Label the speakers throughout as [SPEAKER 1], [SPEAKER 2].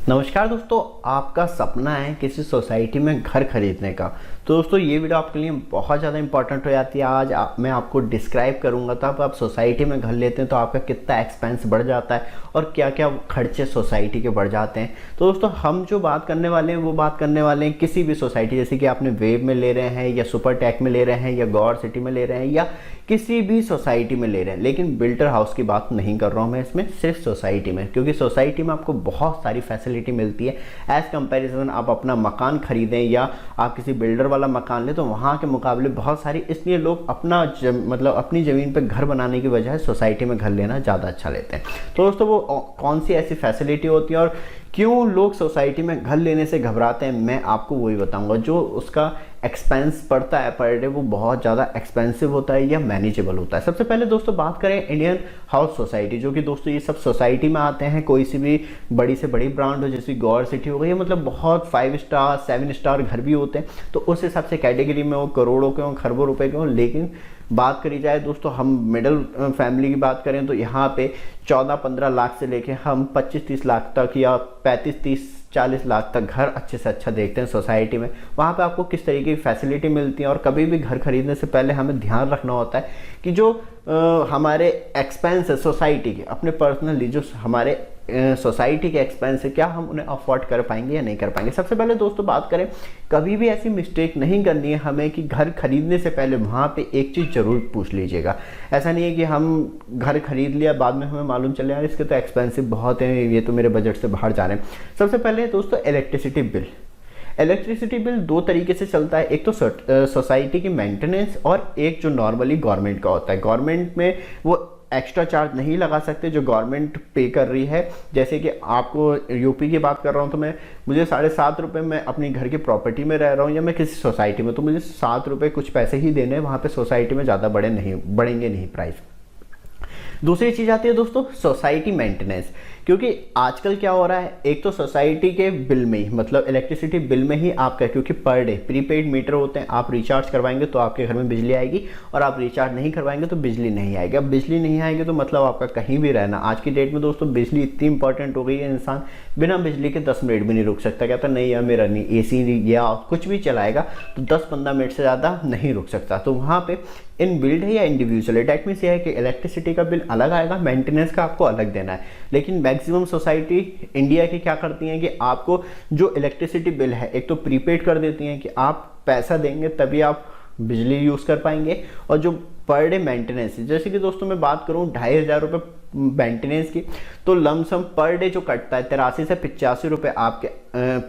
[SPEAKER 1] नमस्कार दोस्तों, आपका सपना है किसी सोसाइटी में घर खरीदने का। तो दोस्तों ये वीडियो आपके लिए बहुत ज़्यादा इंपॉर्टेंट हो जाती है। आज मैं आपको डिस्क्राइब करूंगा तब आप सोसाइटी में घर लेते हैं तो आपका कितना एक्सपेंस बढ़ जाता है और क्या क्या खर्चे सोसाइटी के बढ़ जाते हैं। तो दोस्तों हम जो बात करने वाले हैं वो बात करने वाले हैं किसी भी सोसाइटी, जैसे कि आपने वेव में ले रहे हैं या सुपर टेक में ले रहे हैं या गौर सिटी में ले रहे हैं या किसी भी सोसाइटी में ले रहे हैं। लेकिन बिल्डर हाउस की बात नहीं कर रहा हूँ मैं इसमें, सिर्फ सोसाइटी में, क्योंकि सोसाइटी में आपको बहुत सारी फैसिलिटी मिलती है एज कंपैरिजन आप अपना मकान खरीदें या आप किसी बिल्डर वाला मकान लें तो वहाँ के मुकाबले बहुत सारी, इसलिए लोग अपना मतलब अपनी ज़मीन पर घर बनाने की बजाय सोसाइटी में घर लेना ज़्यादा अच्छा लेते हैं। तो दोस्तों वो कौन सी ऐसी फैसिलिटी होती है और क्यों लोग सोसाइटी में घर लेने से घबराते हैं, मैं आपको वही बताऊंगा। जो उसका एक्सपेंस पड़ता है पर डे वो बहुत ज़्यादा एक्सपेंसिव होता है या मैनेजेबल होता है। सबसे पहले दोस्तों बात करें इंडियन हाउस सोसाइटी, जो कि दोस्तों ये सब सोसाइटी में आते हैं। कोई सी भी बड़ी से बड़ी ब्रांड हो, जैसे गौर सिटी हो गई, मतलब बहुत 5 स्टार 7 स्टार घर भी होते हैं। तो उस हिसाब से कैटेगरी में वो करोड़ों के हों, खरबों रुपए के हों। लेकिन बात करी जाए दोस्तों, हम मिडिल फैमिली की बात करें तो यहाँ पे 14-15 लाख से लेके हम 25-30 लाख तक या 35-30-40 लाख तक घर अच्छे से अच्छा देखते हैं सोसाइटी में। वहाँ पे आपको किस तरीके की फैसिलिटी मिलती है और कभी भी घर खरीदने से पहले हमें ध्यान रखना होता है कि जो हमारे एक्सपेंस है सोसाइटी के, अपने पर्सनली जो हमारे सोसाइटी के एक्सपेंस है, क्या हम उन्हें अफोर्ड कर पाएंगे या नहीं कर पाएंगे। सबसे पहले दोस्तों बात करें, कभी भी ऐसी मिस्टेक नहीं करनी है हमें कि घर खरीदने से पहले वहाँ पे एक चीज़ ज़रूर पूछ लीजिएगा। ऐसा नहीं है कि हम घर खरीद लिया बाद में हमें मालूम चले यार इसके तो एक्सपेंसिव बहुत है, ये तो मेरे बजट से बाहर जा रहे हैं। सबसे पहले दोस्तों इलेक्ट्रिसिटी बिल। इलेक्ट्रिसिटी बिल दो तरीके से चलता है, एक तो सोसाइटी की मेंटेनेंस और एक जो नॉर्मली गवर्नमेंट का होता है। गवर्नमेंट में वो एक्स्ट्रा चार्ज नहीं लगा सकते जो गवर्नमेंट पे कर रही है। जैसे कि आपको यूपी की बात कर रहा हूँ तो मुझे 7.5 रुपये मैं अपनी घर की प्रॉपर्टी में रह रहा हूँ या मैं किसी सोसाइटी में, तो मुझे 7 रुपये कुछ पैसे ही देने हैं। वहाँ पे सोसाइटी में ज़्यादा बढ़ेंगे नहीं प्राइस। दूसरी चीज़ आती है दोस्तों सोसाइटी मेंटेनेंस, क्योंकि आजकल क्या हो रहा है, एक तो सोसाइटी के बिल में ही, मतलब इलेक्ट्रिसिटी बिल में ही आपका, क्योंकि पर डे प्रीपेड मीटर होते हैं, आप रिचार्ज करवाएंगे तो आपके घर में बिजली आएगी और आप रिचार्ज नहीं करवाएंगे तो बिजली नहीं आएगी। अब बिजली नहीं आएगी तो मतलब आपका कहीं भी रहना, आज की डेट में दोस्तों बिजली इतनी इंपॉर्टेंट हो गई है, इंसान बिना बिजली के 10 मिनट भी नहीं रुक सकता। कहता नहीं यार मेरा नहीं, AC या कुछ भी चलाएगा तो 10-15 मिनट से ज़्यादा नहीं रुक सकता। तो वहाँ पे इन बिल्ड है या इंडिविजुअल है, डेट मीन्स यह है कि इलेक्ट्रिसिटी का बिल अलग आएगा, मेंटेनेंस का आपको अलग देना है। लेकिन मैक्सिमम सोसाइटी इंडिया की क्या करती हैं कि आपको जो इलेक्ट्रिसिटी बिल है एक तो प्रीपेड कर देती हैं कि आप पैसा देंगे तभी आप बिजली यूज़ कर पाएंगे, और जो पर डे मेंटेनेंस, जैसे कि दोस्तों मैं बात करूं 2,500 रुपये मेंटेनेंस की, तो लमसम पर डे जो कटता है 83 से 85 रुपये आपके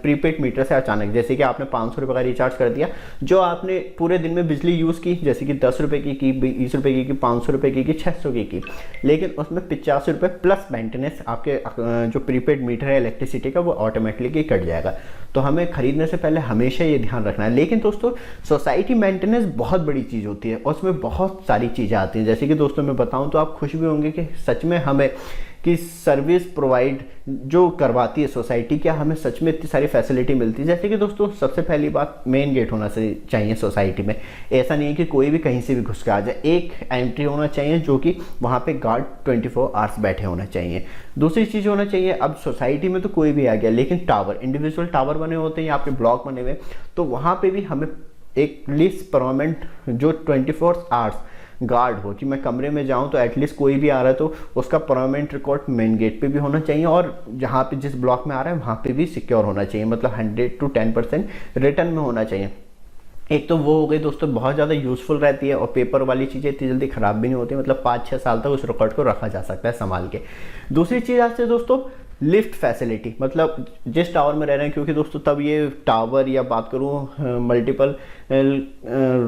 [SPEAKER 1] प्रीपेड मीटर से अचानक। जैसे कि आपने 500 रुपये का रिचार्ज कर दिया, जो आपने पूरे दिन में बिजली यूज़ की, जैसे कि 10 रुपये की 20 रुपये की 500 रुपये की 600 की, लेकिन उसमें 85 रुपये प्लस मेंटेनेंस आपके जो प्रीपेड मीटर है इलेक्ट्रिसिटी का वो ऑटोमेटिकली कट जाएगा। तो हमें खरीदने से पहले हमेशा ये ध्यान रखना है। लेकिन दोस्तों सोसाइटी मेंटेनेंस बहुत बड़ी चीज़ होती है और उसमें बहुत सारी चीज़ें आती हैं। जैसे कि दोस्तों मैं बताऊं तो आप खुश भी होंगे कि सच में हमें कि सर्विस प्रोवाइड जो करवाती है सोसाइटी, क्या हमें सच में इतनी सारी फैसिलिटी मिलती है। जैसे कि दोस्तों सबसे पहली बात, मेन गेट होना चाहिए सोसाइटी में। ऐसा नहीं है कि कोई भी कहीं से भी घुस के आ जाए, एक एंट्री होना चाहिए जो कि वहाँ पे गार्ड 24 आवर्स बैठे होना चाहिए। दूसरी चीज़ होना चाहिए, अब सोसाइटी में तो कोई भी आ गया, लेकिन टावर, इंडिविजुअल टावर बने होते हैं या आपके ब्लॉक बने हुए, तो वहाँ पर भी हमें एक लिस्ट परमानेंट जो 24 आवर्स गार्ड हो, कि मैं कमरे में जाऊं तो एटलीस्ट कोई भी आ रहा है तो उसका परमानेंट रिकॉर्ड मेन गेट पे भी होना चाहिए और जहां पे जिस ब्लॉक में आ रहा है वहां पे भी सिक्योर होना चाहिए, मतलब 100 to 10% रिटर्न में होना चाहिए। एक तो वो हो गई दोस्तों, बहुत ज़्यादा यूज़फुल रहती है और पेपर वाली चीज़ें इतनी जल्दी ख़राब भी नहीं होती, मतलब 5-6 साल तक उस रिकॉर्ड को रखा जा सकता है संभाल के। दूसरी चीज़ आती है दोस्तों लिफ्ट फैसिलिटी, मतलब जिस टावर में रह रहे हैं, क्योंकि दोस्तों तब ये टावर या बात करूँ मल्टीपल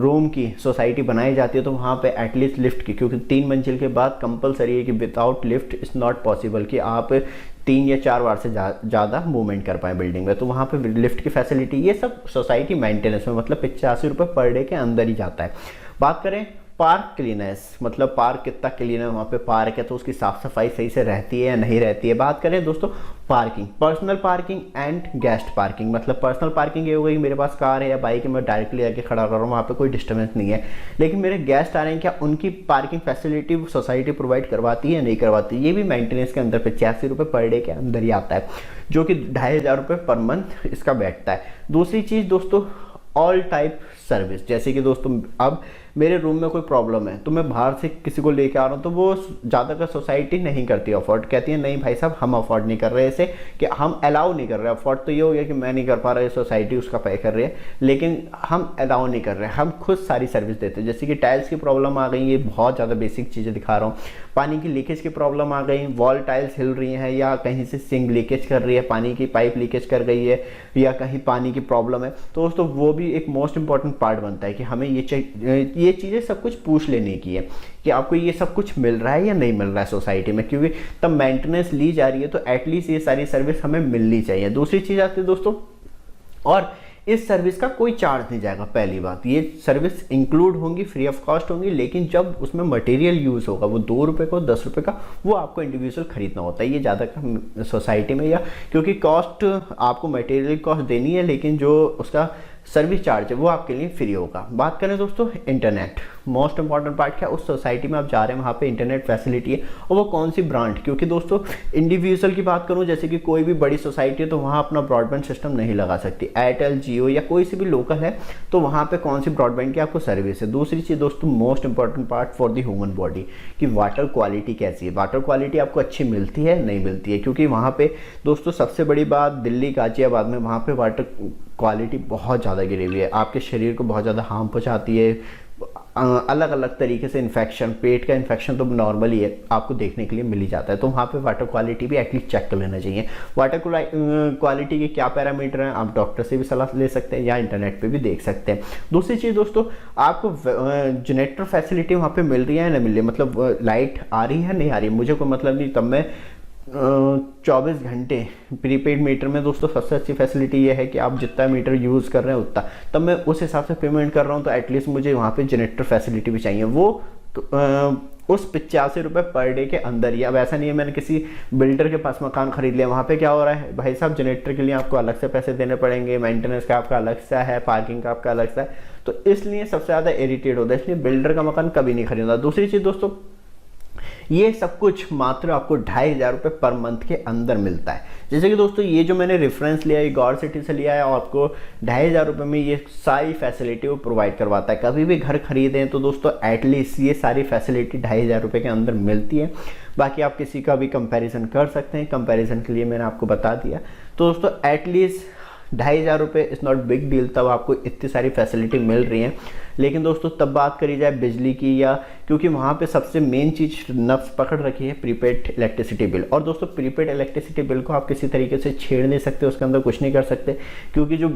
[SPEAKER 1] रूम की सोसाइटी बनाई जाती है तो वहाँ पे एटलीस्ट लिफ्ट की, क्योंकि 3 मंजिल के बाद कंपलसरी है कि without lift is not possible कि आप 3 या 4 बार से ज़्यादा मूवमेंट कर पाएँ बिल्डिंग में। तो वहाँ पे लिफ्ट की फैसिलिटी, ये सब सोसाइटी मेंटेनेंस में मतलब 85 रुपये पर डे के अंदर ही जाता है। बात करें पार्क क्लीनेस, मतलब पार्क कितना क्लीन है, वहाँ पे पार्क है तो उसकी साफ़ सफाई सही से रहती है या नहीं रहती है। बात करें दोस्तों parking, personal parking and guest parking. मतलब पर्सनल पार्किंग ये हो गई, मेरे पास कार है या बाइक है, मैं डायरेक्टली आके खड़ा कर रहा हूँ, वहाँ पे कोई डिस्टर्बेंस नहीं है। लेकिन मेरे गेस्ट आ रहे हैं, क्या उनकी पार्किंग फैसिलिटी सोसाइटी प्रोवाइड करवाती है या नहीं करवाती, ये भी मेंटेनेंस के अंदर 85 रुपये पर डे के अंदर ही आता है, जो कि 2500 रुपये पर मंथ इसका बैठता है। दूसरी चीज़ दोस्तों ऑल टाइप सर्विस, जैसे कि दोस्तों अब मेरे रूम में कोई प्रॉब्लम है तो मैं बाहर से किसी को लेके आ रहा हूँ, तो वो ज़्यादातर सोसाइटी नहीं करती अफोर्ड, कहती है नहीं भाई साहब हम अफोर्ड नहीं कर रहे, ऐसे कि हम अलाउ नहीं कर रहे। अफोर्ड तो ये हो गया कि मैं नहीं कर पा रहा, सोसाइटी उसका पे कर रही है, लेकिन हम अलाउ नहीं कर रहे, हम खुद सारी सर्विस देते हैं। जैसे कि टाइल्स की प्रॉब्लम आ गई, ये बहुत ज़्यादा बेसिक चीज़ें दिखा रहा हूँ। पानी की लीकेज की प्रॉब्लम आ गई, वॉल टाइल्स हिल रही हैं या कहीं से सिंक लीकेज कर रही है, पानी की पाइप लीकेज कर गई है या कहीं पानी की प्रॉब्लम है, तो दोस्तों वो भी एक मोस्ट इंपॉर्टेंट पार्ट बनता है कि हमें ये चीज़ें सब कुछ पूछ लेने की है कि आपको ये सब कुछ मिल रहा है या नहीं मिल रहा है सोसाइटी में, क्योंकि तब मेंटेनेंस ली जा रही है तो एटलीस्ट ये सारी सर्विस हमें मिलनी चाहिए। दूसरी चीज़ आती है दोस्तों, और इस सर्विस का कोई चार्ज नहीं जाएगा। पहली बात, ये सर्विस इंक्लूड होंगी, फ्री ऑफ कॉस्ट होंगी, लेकिन जब उसमें मटेरियल यूज़ होगा वो 2 रुपये का 10 रुपये का, वो आपको इंडिविजुअल खरीदना होता है। ये ज़्यादा सोसाइटी में, या क्योंकि कॉस्ट आपको मटेरियल कॉस्ट देनी है, लेकिन जो उसका सर्विस चार्ज है वो आपके लिए फ्री होगा। बात करें दोस्तों इंटरनेट, मोस्ट इंपॉर्टेंट पार्ट क्या, उस सोसाइटी में आप जा रहे हैं वहाँ पे इंटरनेट फैसिलिटी है, और वो कौन सी ब्रांड, क्योंकि दोस्तों इंडिविजुअल की बात करूँ, जैसे कि कोई भी बड़ी सोसाइटी है तो वहाँ अपना ब्रॉडबैंड सिस्टम नहीं लगा सकती, एयरटेल जियो या कोई सी भी लोकल है, तो वहाँ पे कौन सी ब्रॉडबैंड की आपको सर्विस है। दूसरी चीज़ दोस्तों most important part for the human body, कि वाटर क्वालिटी कैसी है, वाटर क्वालिटी आपको अच्छी मिलती है नहीं मिलती है, क्योंकि वहाँ पे दोस्तों सबसे बड़ी बात दिल्ली गाजियाबाद में वहाँ पे वाटर क्वालिटी बहुत ज़्यादा गिरी हुई है, आपके शरीर को बहुत ज़्यादा हार्म पहुँचाती है, अलग अलग तरीके से इन्फेक्शन, पेट का इन्फेक्शन तो नॉर्मल ही है, आपको देखने के लिए मिल ही जाता है। तो वहाँ पे वाटर क्वालिटी भी एटलीस्ट चेक कर लेना चाहिए। वाटर क्वालिटी के क्या पैरामीटर हैं, आप डॉक्टर से भी सलाह ले सकते हैं या इंटरनेट पे भी देख सकते हैं। दूसरी चीज़ दोस्तों, आपको जनरेटर फैसिलिटी वहाँ पे मिल रही है या नहीं मिल रही है, मतलब लाइट आ रही है नहीं आ रही है, मुझे कोई मतलब नहीं, तब मैं 24 घंटे प्रीपेड मीटर में दोस्तों सबसे अच्छी फैसिलिटी ये है कि आप जितना मीटर यूज़ कर रहे हैं उतना, तब मैं उस हिसाब से पेमेंट कर रहा हूँ, तो एटलीस्ट मुझे वहाँ पे जनरेटर फैसिलिटी भी चाहिए, वो उस 85 रुपये पर डे के अंदर ही। अब ऐसा नहीं है मैंने किसी बिल्डर के पास मकान खरीद लिया, वहाँ पे क्या हो रहा है भाई साहब, जनरेटर के लिए आपको अलग से पैसे देने पड़ेंगे, मेंटेनेंस का आपका अलग सा है, पार्किंग का आपका अलग सा है, तो इसलिए सबसे ज़्यादा इरिटेट होता है, इसलिए बिल्डर का मकान कभी नहीं खरीदा। दूसरी चीज़ दोस्तों, ये सब कुछ मात्र आपको 2500 रुपये पर मंथ के अंदर मिलता है। जैसे कि दोस्तों ये जो मैंने रेफरेंस लिया है गौर सिटी से लिया है, और आपको 2500 रुपये में ये सारी फैसिलिटी वो प्रोवाइड करवाता है। कभी भी घर खरीदें तो दोस्तों एटलीस्ट ये सारी फैसिलिटी 2500 रुपये के अंदर मिलती है। बाकी आप किसी का भी कंपैरिजन कर सकते हैं, कंपैरिजन के लिए मैंने आपको बता दिया। तो दोस्तों एटलीस्ट 2500 रुपये इज़ नॉट बिग डील, तब आपको इतनी सारी फैसिलिटी मिल रही हैं। लेकिन दोस्तों तब बात करी जाए बिजली की, या क्योंकि वहाँ पे सबसे मेन चीज़ नफ्स पकड़ रखी है प्रीपेड इलेक्ट्रिसिटी बिल। और दोस्तों प्रीपेड इलेक्ट्रिसिटी बिल को आप किसी तरीके से छेड़ नहीं सकते, उसके अंदर कुछ नहीं कर सकते, क्योंकि जो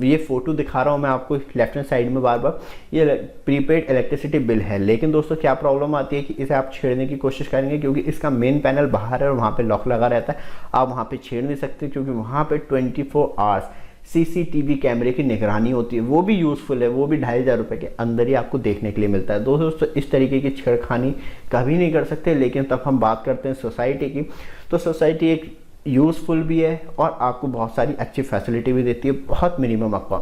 [SPEAKER 1] ये फ़ोटो दिखा रहा हूँ मैं आपको लेफ्ट हैंड साइड में बार बार, ये प्रीपेड इलेक्ट्रिसिटी बिल है। लेकिन दोस्तों क्या प्रॉब्लम आती है कि इसे आप छेड़ने की कोशिश करेंगे, क्योंकि इसका मेन पैनल बाहर है और वहाँ पर लॉक लगा रहता है, आप वहाँ पर छेड़ नहीं सकते, क्योंकि वहाँ पर 24 आवर्स सीसीटीवी कैमरे की निगरानी होती है, वो भी यूज़फुल है, वो भी 2500 रुपये के अंदर ही आपको देखने के लिए मिलता है। दोस्तों इस तरीके की छेड़खानी कभी नहीं कर सकते। लेकिन तब हम बात करते हैं सोसाइटी की, तो सोसाइटी एक यूज़फुल भी है और आपको बहुत सारी अच्छी फैसिलिटी भी देती है, बहुत मिनिमम आपको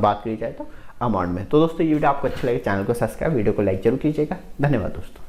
[SPEAKER 1] बात करी जाए तो अमाउंट में। तो दोस्तों ये वीडियो आपको अच्छा लगे, चैनल को सब्सक्राइब, वीडियो को लाइक जरूर कीजिएगा। धन्यवाद दोस्तों।